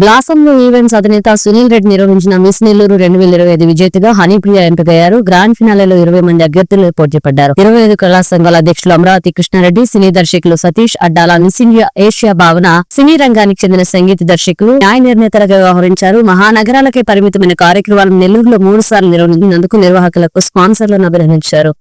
Blossom events అధినేత సునీల్ రెడ్డి నిర్వహించిన miss Nellore 2025 విజేతగా హనీప్రియ ఎంపికయ్యారు. గ్రాండ్ ఫినాలేలో 20 మంది అభ్యర్థులు పోటీ పడ్డారు. 25 కళా సంఘాల అధ్యక్షులు అమరావతి కృష్ణారెడ్డి, సినీ దర్శకులు Satish Addala, miss India Asia భావన, సినీ రంగానికి చెందిన సంగీత దర్శకులు, న్యాయ నిర్ణేతలుగా వ్యవహరించారు. మహానగరాలకే పరిమితమైన కార్యక్రమాలను నెల్లూరులో 3 సార్లు నిర్వహించినందుకు నిర్వాహకులకు స్పాన్సర్లను అభినందించారు.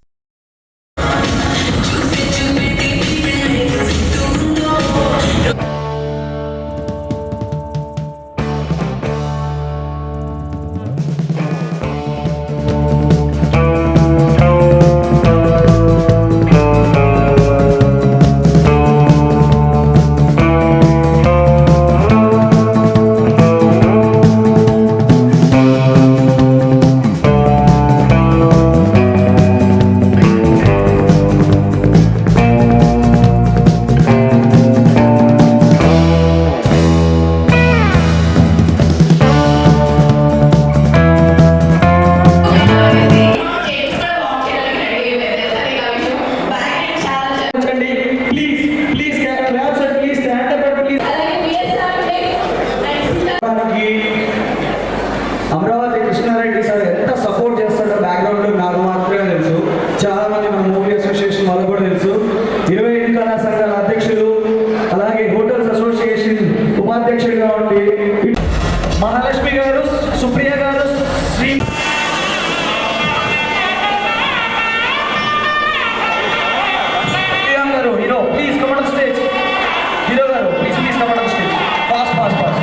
అమరావతి కృష్ణారెడ్డి సార్ ఎంత సపోర్ట్ చేస్తాడో బ్యాక్గ్రౌండ్ నాకు మాత్రమే తెలుసు. చాలా మంది మన మూవీ అసోసియేషన్ వాళ్ళు కూడా తెలుసు. 25 కళా సంఘాల అధ్యక్షులు, అలాగే హోటల్స్ అసోసియేషన్ ఉపాధ్యక్షుడిగా ఉండి మహాలక్ష్మి గారు, Supriya garu, Sriram garu, hero please come on stage. Hero గారు please come on stage. Fast fast fast.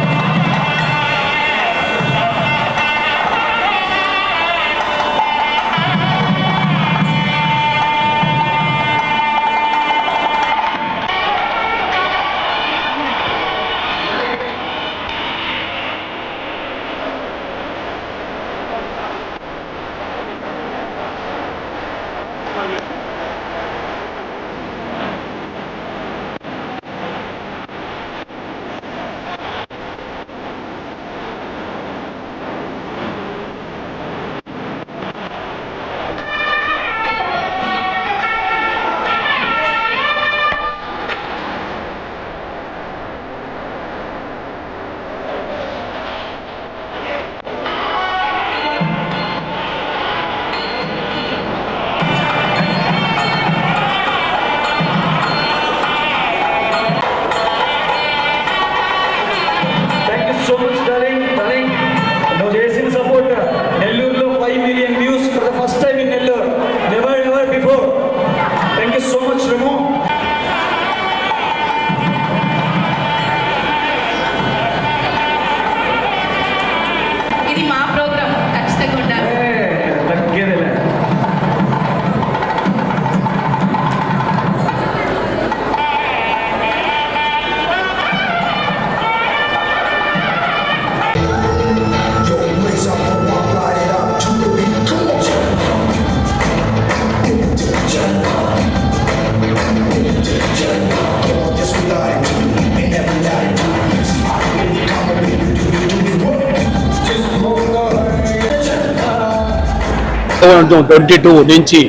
నుంచి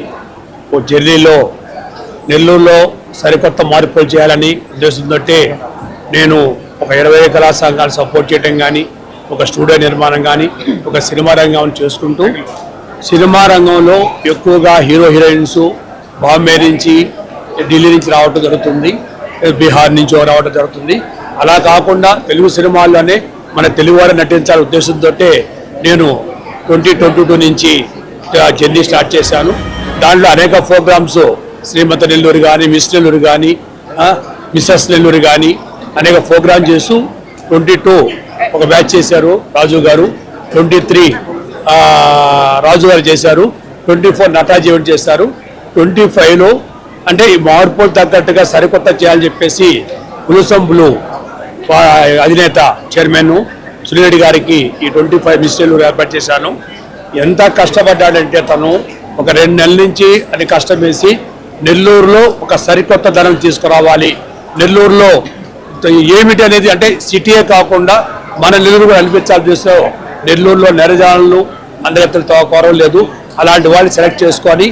ఓ జర్నీలో నెల్లూరులో సరికొత్త మార్పులు చేయాలని ఉద్దేశంతో నేను ఒక 20 కళా సంఘాలు సపోర్ట్ చేయడం కానీ, ఒక స్టూడియో నిర్మాణం కానీ, ఒక సినిమా రంగం చేసుకుంటూ, సినిమా రంగంలో ఎక్కువగా హీరో హీరోయిన్స్ బాంబే నుంచి, ఢిల్లీ నుంచి రావడం జరుగుతుంది, బీహార్ నుంచి రావడం జరుగుతుంది. అలా కాకుండా తెలుగు సినిమాల్లోనే మన తెలుగువారు నటించాలనే ఉద్దేశంతో నేను 2022 నుంచి జర్నీ స్టార్ట్ చేశాను. దాంట్లో అనేక ప్రోగ్రామ్స్ శ్రీమతి నెల్లూరు కానీ, మిస్ నెల్లూరు కానీ, మిస్సెస్ నెల్లూరు కానీ అనేక ప్రోగ్రామ్ చేస్తూ 22 ఒక బ్యాచ్ చేశారు రాజు గారు, 23 రాజు గారు చేశారు, 24 నటాజ్ ఈవెంట్ చేశారు. 25లో అంటే ఈ మార్పులు తగ్గట్టుగా సరికొత్త చేయాలని చెప్పేసి బ్లూసమ్ బ్లూ అధినేత చైర్మన్ సునీల్ రెడ్డి గారికి ఈ 25 మిస్ నెల్లూరు ఏర్పాటు చేశాను. ఎంత కష్టపడ్డాడంటే తను ఒక 2 నెలల నుంచి అని కష్టం వేసి నెల్లూరులో ఒక సరికొత్త ధనం తీసుకురావాలి. నెల్లూరులో ఏమిటి అనేది అంటే సిటీయే కాకుండా మన నెల్లూరు కూడా అనిపించాలి. చూస్తే నెల్లూరులో నెరజానులు అందరితో కొరవ లేదు. అలాంటి వాళ్ళని సెలెక్ట్ చేసుకొని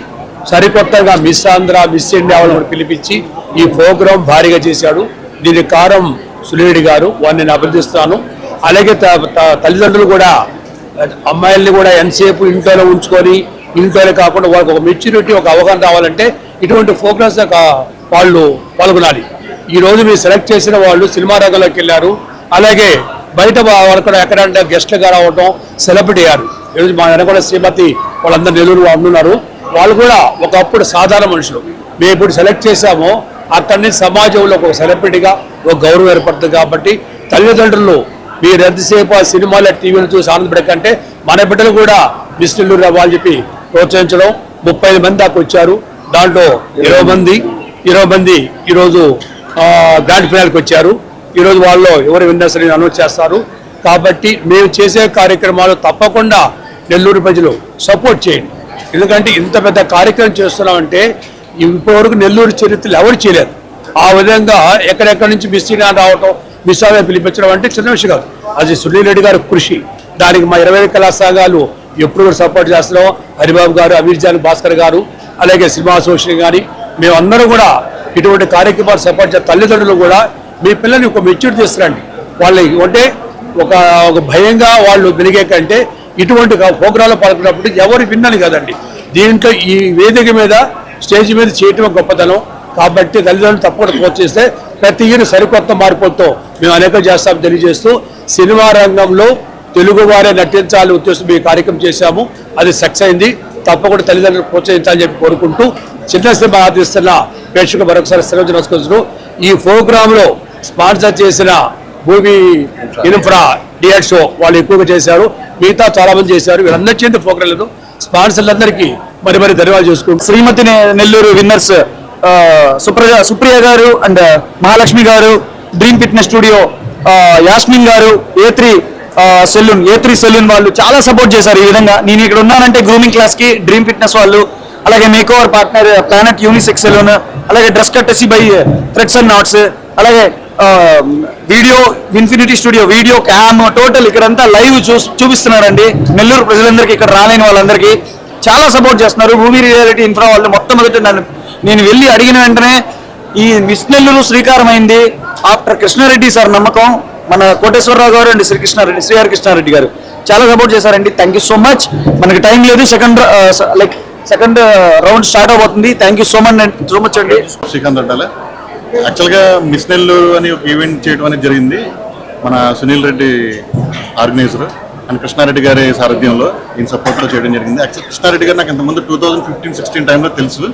సరికొత్తగా మిస్ ఆంధ్ర, మిస్ ఇండియా వాళ్ళని పిలిపించి ఈ ప్రోగ్రాం భారీగా చేశాడు. దీనికి కారణం సునీల్ రెడ్డి గారు, వారిని నేను అభినందిస్తాను. అలాగే తల్లిదండ్రులు కూడా అమ్మాయిల్ని కూడా ఎంతసేపు ఇంట్లోనే ఉంచుకొని ఇంట్లోనే కాకుండా వాళ్ళకి ఒక మెచ్యూరిటీ ఒక అవగాహన రావాలంటే ఇటువంటి ప్రోగ్రామ్స్ వాళ్ళు పాల్గొనాలి. ఈ రోజు మీరు సెలెక్ట్ చేసిన వాళ్ళు సినిమా రంగంలోకి వెళ్ళారు, అలాగే బయట వాళ్ళు కూడా ఎక్కడంటే గెస్ట్లుగా రావడం సెలబ్రిటీ అయ్యారు. ఈరోజు మా వెనక కూడా శ్రీమతి వాళ్ళందరూ నెల్లూరు ఉంటున్నారు. వాళ్ళు కూడా ఒకప్పుడు సాధారణ మనుషులు. మేము ఇప్పుడు సెలెక్ట్ చేశామో అక్కడి నుంచి సమాజంలో ఒక సెలబ్రిటీగా ఒక గౌరవం ఏర్పడుతుంది. కాబట్టి తల్లిదండ్రులు మీరు ఎంతసేపు ఆ సినిమాల టీవీలు చూసి ఆనందపడకంటే మన బిడ్డలు కూడా మిస్ నెల్లూరు అవ్వాలని చెప్పి ప్రోత్సహించడం. 35 మంది దాకా వచ్చారు. దాంట్లో 20 మంది ఈరోజు గ్రాండ్ ఫినాల్కి వచ్చారు. ఈరోజు వాళ్ళు ఎవరు విన్నర్స్ అని అనౌన్స్ చేస్తారు. కాబట్టి మేము చేసే కార్యక్రమాలు తప్పకుండా నెల్లూరు ప్రజలు సపోర్ట్ చేయండి. ఎందుకంటే ఇంత పెద్ద కార్యక్రమం చేస్తున్నామంటే ఇప్పటివరకు నెల్లూరు చరిత్రలు ఎవరు చేయలేదు. ఆ విధంగా ఎక్కడెక్కడి నుంచి మిస్ రావటం, మిస్ అవే పిలిపించడం అంటే చిన్న విషయం కాదు. అది సునీల్ రెడ్డి గారి కృషి. దానికి మా 20 కళా సంఘాలు ఎప్పుడు కూడా సపోర్ట్ చేస్తున్నాం. హరిబాబు గారు, అమీర్జాన్ భాస్కర్ గారు, అలాగే సినిమా అసోసియేషన్ కానీ మేమందరూ కూడా ఇటువంటి కార్యక్రమాలు సపోర్ట్ చేస్తాం. తల్లిదండ్రులు కూడా మీ పిల్లల్ని ఒక మెచ్యూరిటీ తీసుకురండి. వాళ్ళు అంటే ఒక భయంగా వాళ్ళు వెలిగే కంటే ఇటువంటి ప్రోగ్రాంలో పాల్గొన్నప్పుడు ఎవరు విన్నాను కదండి. దీంట్లో ఈ వేదిక మీద స్టేజ్ మీద చేయటం గొప్పతనం. కాబట్టి తల్లిదండ్రులు తప్పకుండా ప్రోత్సహిస్తే ప్రతి ఇయర్ సరికొత్త మార్పులతో మేము అనేక చేస్తామని తెలియజేస్తూ సినిమా రంగంలో తెలుగు వారే నటించాలని ఉద్దేశం ఈ కార్యక్రమం చేశాము. అది సక్సెస్ అయింది. తప్పకుండా తల్లిదండ్రులు ప్రోత్సహించాలని చెప్పి కోరుకుంటూ చిన్న సినిమా ఆదిస్తున్న ప్రేక్షకులు మరొకసారి సెలవు నమస్కరిస్తూ ఈ ప్రోగ్రాంలో స్పాన్సర్ చేసిన భూమి ఇన్ఫ్రా డిఎడ్ షో వాళ్ళు ఎక్కువగా చేశారు. మిగతా చాలా మంది చేశారు. వీళ్ళందరి చేతి ప్రోగ్రాంలను స్పాన్సర్లందరికీ మరి ధన్యవాదాలు చేసుకుంటూ శ్రీమతి నెల్లూరు విన్నర్స్ సుప్రియ గారు అండ్ మహాలక్ష్మి గారు, డ్రీమ్ ఫిట్నెస్ స్టూడియో యాస్మిన్ గారు, A3 సెలూన్ వాళ్ళు చాలా సపోర్ట్ చేశారు. ఈ విధంగా నేను ఇక్కడ ఉన్నానంటే గ్రూమింగ్ క్లాస్ కి డ్రీమ్ ఫిట్నెస్ వాళ్ళు, అలాగే make over partner planet unisex salon, అలాగే డ్రెస్ కట్టెసి బై థ్రెడ్స్ అండ్ నాట్స్, అలాగే video infinity studio video cam total ఇక్కడంతా లైవ్ చూపిస్తున్నారండి. నెల్లూరు ప్రజలందరికీ, ఇక్కడ రాలేని వాళ్ళందరికీ చాలా సపోర్ట్ చేస్తున్నారు. భూమి రియాలిటీ ఇన్ఫ్రా వాళ్ళు మొట్టమొదటి నేను వెళ్ళి అడిగిన వెంటనే ఈ మిస్ నెల్లూరు శ్రీకారం అయింది ఆఫ్టర్ కృష్ణారెడ్డి సార్ నమ్మకం. మన కోటేశ్వరరావు గారు అండ్ శ్రీహరి కృష్ణారెడ్డి గారు చాలా సపోర్ట్ చేశారండి. Thank you so much. మనకి టైం లేదు, సెకండ్ రౌండ్ స్టార్ట్ అవబోతుంది. థ్యాంక్ యూ సో మచ్ అండి. శ్రీకాంత్ అంటాలే యాక్చువల్గా మిస్ నెల్లూరు అని ఒక ఈవెంట్ చేయడం అనేది జరిగింది. మన సునీల్ రెడ్డి ఆర్గనైజర్ అండ్ కృష్ణారెడ్డి గారి సారథ్యంలో ఈయన సపోర్ట్లో చేయడం జరిగింది. యాక్చువల్ కృష్ణారెడ్డి గారు నాకు ఇంతకుముందు 2015-16 టైంలో తెలుసు.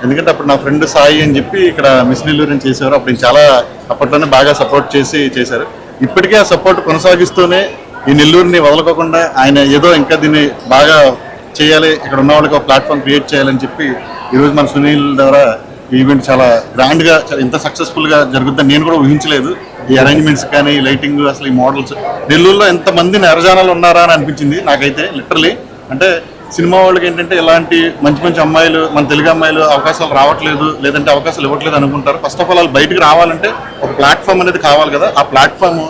ఎందుకంటే అప్పుడు నా ఫ్రెండ్ సాయి అని చెప్పి ఇక్కడ మిస్ నెల్లూరు అని చేశారు. అప్పుడు చాలా అప్పట్లోనే బాగా సపోర్ట్ చేశారు. ఇప్పటికే ఆ సపోర్ట్ కొనసాగిస్తూనే ఈ నెల్లూరుని వదలకోకుండా ఆయన ఏదో ఇంకా దీన్ని బాగా చేయాలి, ఇక్కడ ఉన్న వాళ్ళకి ఒక ప్లాట్ఫామ్ క్రియేట్ చేయాలని చెప్పి ఈరోజు మన సునీల్ ద్వారా ఈ ఈవెంట్ చాలా గ్రాండ్గా ఇంత సక్సెస్ఫుల్గా జరుగుతుందని నేను కూడా ఊహించలేదు. ఈ అరేంజ్మెంట్స్ కానీ లైటింగ్, అసలు ఈ మోడల్స్, నెల్లూరులో ఎంతమంది నెరజానాలు ఉన్నారా అని అనిపించింది నాకైతే. లిటరలీ అంటే సినిమా వాళ్ళకి ఏంటంటే ఇలాంటి మంచి అమ్మాయిలు, మన తెలుగు అమ్మాయిలు అవకాశాలు రావట్లేదు, లేదంటే అవకాశాలు ఇవ్వట్లేదు అనుకుంటారు. ఫస్ట్ ఆఫ్ ఆల్ వాళ్ళు బయటకు రావాలంటే ఒక ప్లాట్ఫామ్ అనేది కావాలి కదా. ఆ ప్లాట్ఫామ్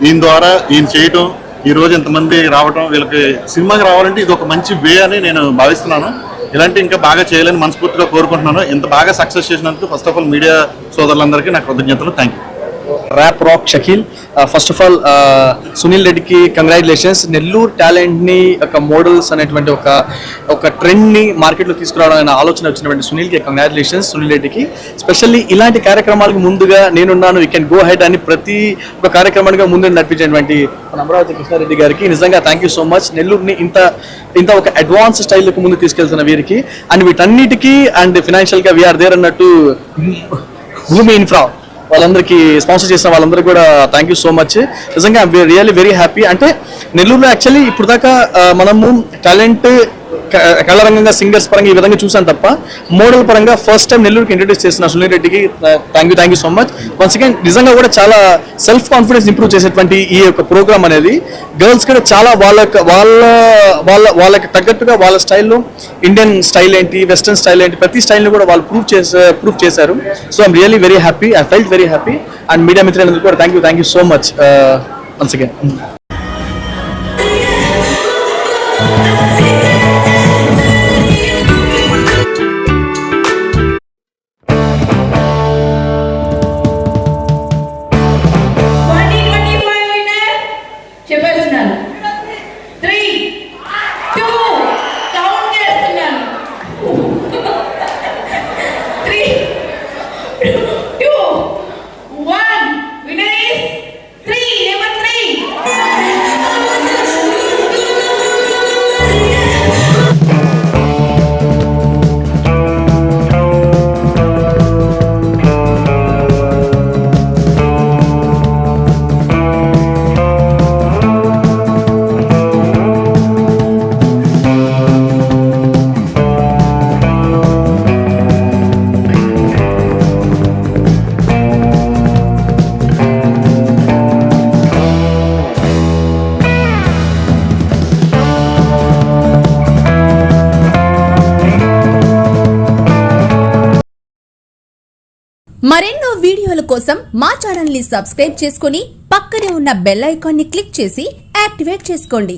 ఈయన ద్వారా ఈయన చేయటం, ఈ రోజు ఎంతమంది రావటం, వీళ్ళకి సినిమాకి రావాలంటే ఇది ఒక మంచి వే అని నేను భావిస్తున్నాను. ఇలాంటి ఇంకా బాగా చేయాలని మనస్ఫూర్తిగా కోరుకుంటున్నాను. ఇంత బాగా సక్సెస్ చేసినందుకు ఫస్ట్ ఆఫ్ ఆల్ మీడియా సోదరులందరికీ నాకు కృతజ్ఞతలు. Thank you. Rap rock Shakeel, first of all Sunil రెడ్డికి కంగ్రాచులేషన్స్. నెల్లూరు టాలెంట్ని ఒక మోడల్స్ అనేటువంటి ఒక ట్రెండ్ని మార్కెట్లో తీసుకురావడం అనే ఆలోచన వచ్చినటువంటి సునీల్కి కంగ్రాచులేషన్స్. సునీల్ రెడ్డికి స్పెషల్లీ ఇలాంటి కార్యక్రమాలకు ముందుగా నేనున్నాను, యూ కెన్ గో హెడ్ అని ప్రతి ఒక కార్యక్రమానికి ముందు నడిపించినటువంటి మన అమరావతి కృష్ణారెడ్డి గారికి నిజంగా థ్యాంక్ యూ సో మచ్. నెల్లూరుని ఇంత ఒక అడ్వాన్స్ స్టైల్కి ముందు తీసుకెళ్తున్న వీరికి అండ్ వీటన్నిటికీ అండ్ ఫినాన్షియల్గా వీఆర్ దేర్ అన్నట్టు భూమి ఇన్ఫ్రా వాళ్ళందరికీ స్పాన్సర్ చేసిన వాళ్ళందరికీ కూడా థ్యాంక్ యూ సో మచ్. నిజంగా రియల్లీ వెరీ హ్యాపీ. అంటే నెల్లూరులో యాక్చువల్లీ ఇప్పుడు దాకా మనము టాలెంట్ కళారంగంగా సింగర్స్ పరంగా ఈ విధంగా చూసాను తప్ప మోడల్ పరంగా ఫస్ట్ టైం నెల్లూరుకి ఇంట్రడ్యూస్ చేసిన సునీల్ రెడ్డికి thank you so much once again. నిజంగా కూడా చాలా సెల్ఫ్ కాన్ఫిడెన్స్ ఇంప్రూవ్ చేసేటువంటి ఈ యొక్క ప్రోగ్రామ్ అనేది గర్ల్స్ కూడా చాలా వాళ్ళకి తగ్గట్టుగా వాళ్ళ స్టైల్లో ఇండియన్ స్టైల్ ఏంటి, వెస్టర్న్ స్టైల్ ఏంటి, ప్రతి స్టైల్ని కూడా వాళ్ళు ప్రూవ్ చేశారు. So I'm really very happy, I felt very happy. And media మిత్రులందరికీ కూడా thank you so much once again. మరెన్నో వీడియోల కోసం మా ఛానల్ ని సబ్స్క్రైబ్ చేసుకుని పక్కనే ఉన్న బెల్ ఐకాన్ ని క్లిక్ చేసి యాక్టివేట్ చేసుకోండి.